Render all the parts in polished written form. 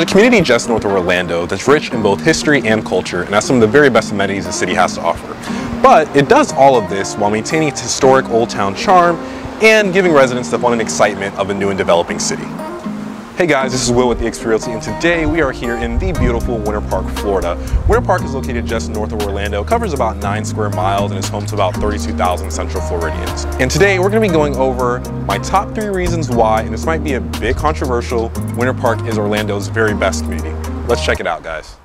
a community just north of Orlando that's rich in both history and culture and has some of the very best amenities the city has to offer. But it does all of this while maintaining its historic Old Town charm and giving residents the fun and excitement of a new and developing city. Hey guys, this is Will with eXp Realty, and today we are here in the beautiful Winter Park, Florida. Winter Park is located just north of Orlando, covers about 9 square miles, and is home to about 32,000 Central Floridians. And today we're going to be going over my top 3 reasons why, and this might be a bit controversial, Winter Park is Orlando's very best community. Let's check it out, guys.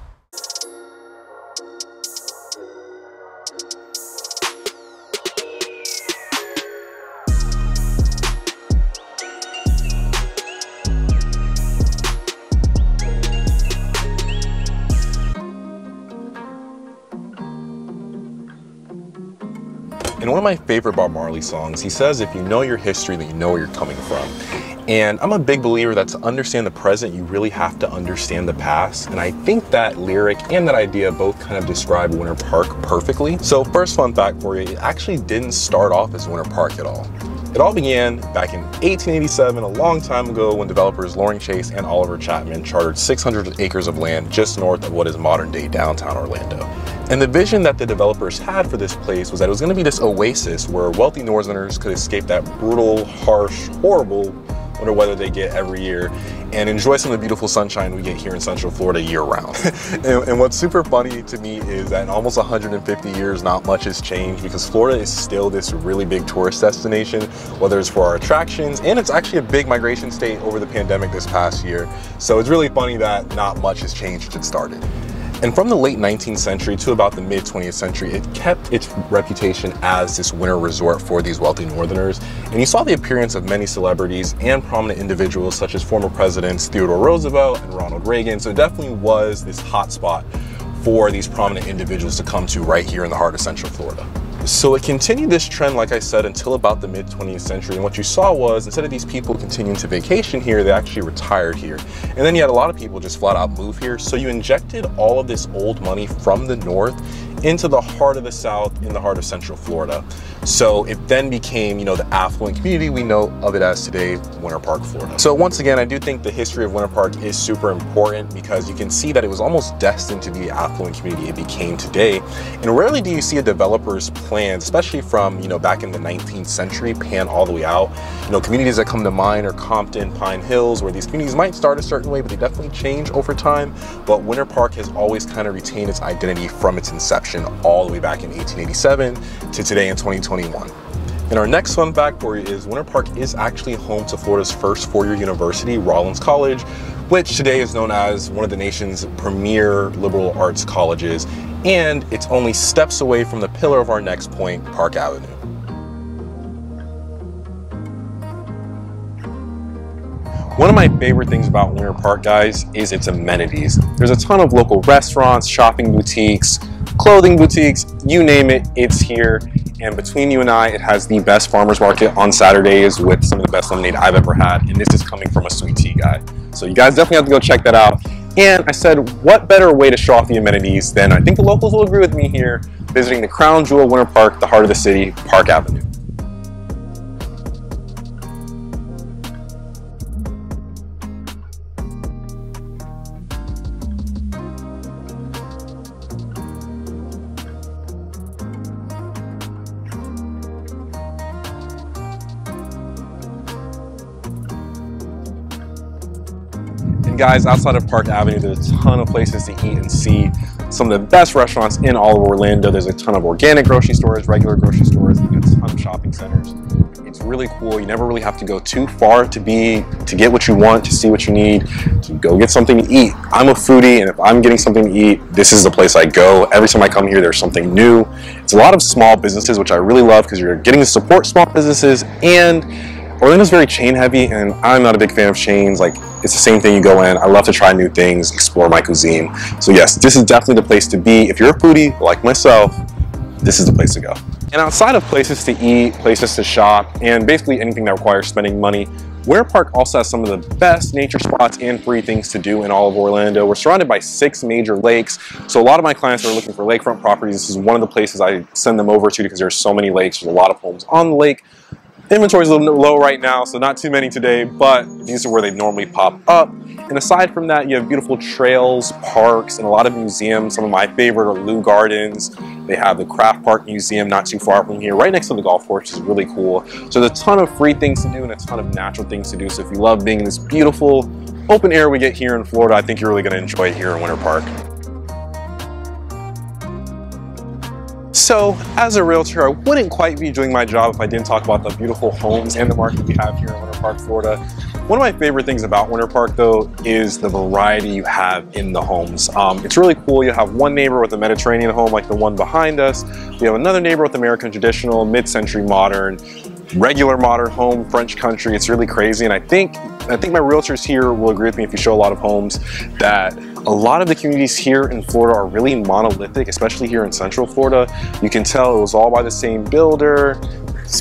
In one of my favorite Bob Marley songs, he says, if you know your history, then you know where you're coming from. And I'm a big believer that to understand the present, you really have to understand the past. And I think that lyric and that idea both kind of describe Winter Park perfectly. So first fun fact for you, it actually didn't start off as Winter Park at all. It all began back in 1887, a long time ago, when developers Loring Chase and Oliver Chapman chartered 600 acres of land just north of what is modern-day downtown Orlando. And the vision that the developers had for this place was that it was going to be this oasis where wealthy Northerners could escape that brutal, harsh, horrible winter weather they get every year and enjoy some of the beautiful sunshine we get here in Central Florida year-round. and what's super funny to me is that in almost 150 years, not much has changed, because Florida is still this really big tourist destination, whether it's for our attractions, and it's actually a big migration state over the pandemic this past year. So it's really funny that not much has changed since it started. And from the late 19th century to about the mid 20th century, it kept its reputation as this winter resort for these wealthy Northerners. And you saw the appearance of many celebrities and prominent individuals such as former presidents Theodore Roosevelt and Ronald Reagan. So it definitely was this hot spot for these prominent individuals to come to right here in the heart of Central Florida. So it continued this trend, like I said, until about the mid 20th century. And what you saw was, instead of these people continuing to vacation here, they actually retired here. And then you had a lot of people just flat out move here. So you injected all of this old money from the north into the heart of the South, in the heart of Central Florida. So it then became, the affluent community we know of it as today, Winter Park, Florida. So once again, I do think the history of Winter Park is super important, because you can see that it was almost destined to be the affluent community it became today. And rarely do you see a developer's plans, especially from, back in the 19th century, pan all the way out. Communities that come to mind are Compton, Pine Hills, where these communities might start a certain way, but they definitely change over time. But Winter Park has always kind of retained its identity from its inception, all the way back in 1887 to today in 2021. And our next fun fact for you is Winter Park is actually home to Florida's first 4-year university, Rollins College, which today is known as one of the nation's premier liberal arts colleges. And it's only steps away from the pillar of our next point, Park Avenue. One of my favorite things about Winter Park, guys, is its amenities. There's a ton of local restaurants, shopping boutiques, clothing boutiques, you name it, it's here. And between you and I, it has the best farmers market on Saturdays with some of the best lemonade I've ever had. And this is coming from a sweet tea guy. So you guys definitely have to go check that out. And I said, what better way to show off the amenities than, I think the locals will agree with me here, visiting the crown jewel of Winter Park, the heart of the city, Park Avenue. Guys, outside of Park Avenue, there's a ton of places to eat and see. Some of the best restaurants in all of Orlando. There's a ton of organic grocery stores, regular grocery stores, and a ton of shopping centers. It's really cool. You never really have to go too far to get what you want, to see what you need, to go get something to eat. I'm a foodie, and if I'm getting something to eat, this is the place I go. Every time I come here, there's something new. It's a lot of small businesses, which I really love, because you're getting to support small businesses, and Orlando's very chain heavy, and I'm not a big fan of chains. Like, it's the same thing, you go in. I love to try new things, explore my cuisine. So yes, this is definitely the place to be. If you're a foodie like myself, this is the place to go. And outside of places to eat, places to shop, and basically anything that requires spending money, Winter Park also has some of the best nature spots and free things to do in all of Orlando. We're surrounded by 6 major lakes, so a lot of my clients are looking for lakefront properties. This is one of the places I send them over to, because there's so many lakes. There's a lot of homes on the lake. Inventory's a little low right now, so not too many today, but these are where they normally pop up. And aside from that, you have beautiful trails, parks, and a lot of museums. Some of my favorite are Lou Gardens. They have the Craft Park Museum not too far from here, right next to the golf course, which is really cool. So there's a ton of free things to do and a ton of natural things to do. So if you love being in this beautiful open air we get here in Florida, I think you're really gonna enjoy it here in Winter Park. So, as a realtor, I wouldn't quite be doing my job if I didn't talk about the beautiful homes and the market we have here in Winter Park, Florida. One of my favorite things about Winter Park, though, is the variety you have in the homes. It's really cool. You have one neighbor with a Mediterranean home like the one behind us. You have another neighbor with American traditional, mid-century modern, regular modern home, French country. It's really crazy, and I think my realtors here will agree with me if you show a lot of homes that a lot of the communities here in Florida are really monolithic, especially here in Central Florida. You can tell it was all by the same builder,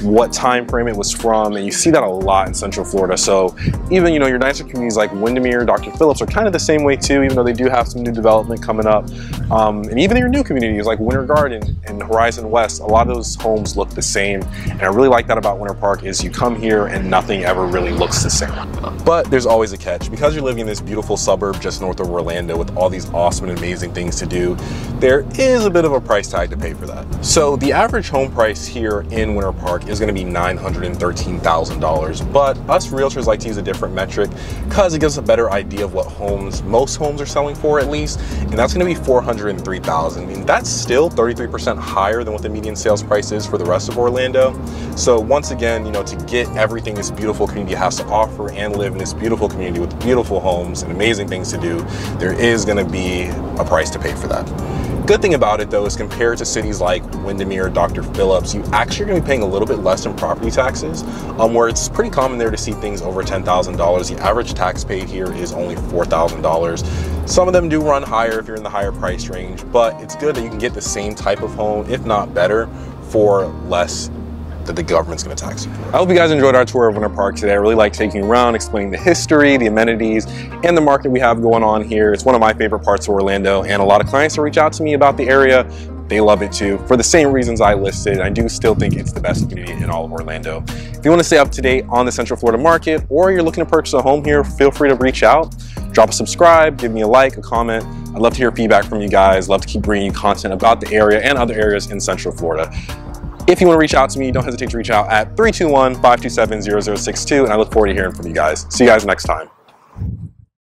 what time frame it was from, and you see that a lot in Central Florida. So even, you know, your nicer communities like Windermere, Dr. Phillips are kind of the same way too, even though they do have some new development coming up. And even your new communities like Winter Garden and Horizon West, a lot of those homes look the same. And I really like that about Winter Park is you come here and nothing ever really looks the same. But there's always a catch. Because you're living in this beautiful suburb just north of Orlando with all these awesome and amazing things to do, there is a bit of a price tag to pay for that. So the average home price here in Winter Park is going to be $913,000, but us realtors like to use a different metric because it gives us a better idea of what most homes are selling for, at least, and that's going to be $403,000. I mean, that's still 33% higher than what the median sales price is for the rest of Orlando. So once again, you know, to get everything this beautiful community has to offer and live in this beautiful community with beautiful homes and amazing things to do, there is going to be a price to pay for that. Good thing about it though is compared to cities like Windermere, Dr. Phillips, you actually are going to be paying a little bit less in property taxes, where it's pretty common there to see things over $10,000. The average tax paid here is only $4,000. Some of them do run higher if you're in the higher price range, but it's good that you can get the same type of home, if not better, for less that the government's going to tax you for. I hope you guys enjoyed our tour of Winter Park today. I really like taking you around, explaining the history, the amenities, and the market we have going on here. It's one of my favorite parts of Orlando, and a lot of clients will reach out to me about the area. They love it too, for the same reasons I listed. I do still think it's the best community in all of Orlando. If you want to stay up to date on the Central Florida market, or you're looking to purchase a home here, feel free to reach out. Drop a subscribe, give me a like, a comment. I'd love to hear feedback from you guys. Love to keep bringing you content about the area and other areas in Central Florida. If you want to reach out to me, don't hesitate to reach out at 321-527-0062, and I look forward to hearing from you guys. See you guys next time.